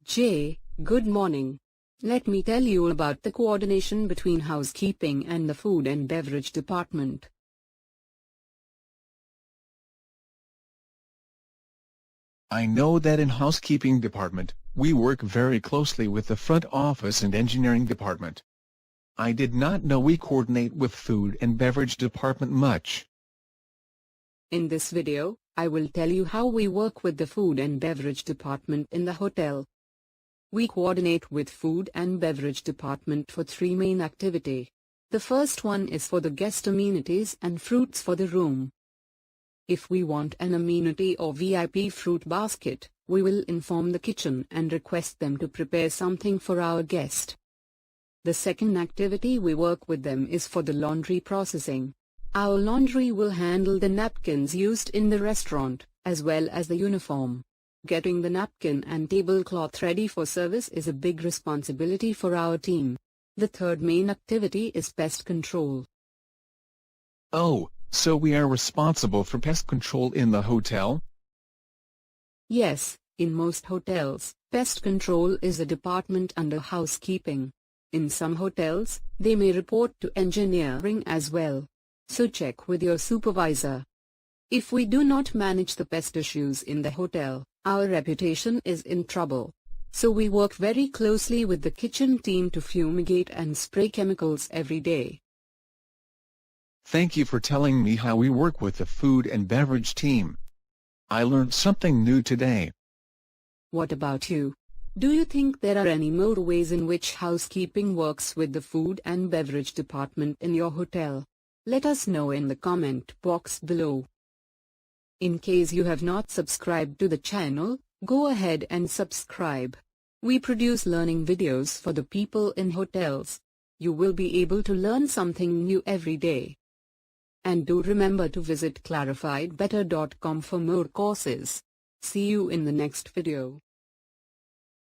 Jay, good morning. Let me tell you about the coordination between housekeeping and the food and beverage department. I know that in housekeeping department, we work very closely with the front office and engineering department. I did not know we coordinate with food and beverage department much. In this video, I will tell you how we work with the food and beverage department in the hotel. We coordinate with food and beverage department for three main activities. The first one is for the guest amenities and fruits for the room. If we want an amenity or VIP fruit basket, we will inform the kitchen and request them to prepare something for our guest. The second activity we work with them is for the laundry processing. Our laundry will handle the napkins used in the restaurant, as well as the uniform. Getting the napkin and tablecloth ready for service is a big responsibility for our team. The third main activity is pest control. Oh, so we are responsible for pest control in the hotel? Yes, in most hotels, pest control is a department under housekeeping. In some hotels, they may report to engineering as well. So check with your supervisor. If we do not manage the pest issues in the hotel, our reputation is in trouble. So we work very closely with the kitchen team to fumigate and spray chemicals every day. Thank you for telling me how we work with the food and beverage team. I learned something new today. What about you? Do you think there are any more ways in which housekeeping works with the food and beverage department in your hotel? Let us know in the comment box below. In case you have not subscribed to the channel, go ahead and subscribe. We produce learning videos for the people in hotels. You will be able to learn something new every day. And do remember to visit clarifiedbetter.com for more courses. See you in the next video.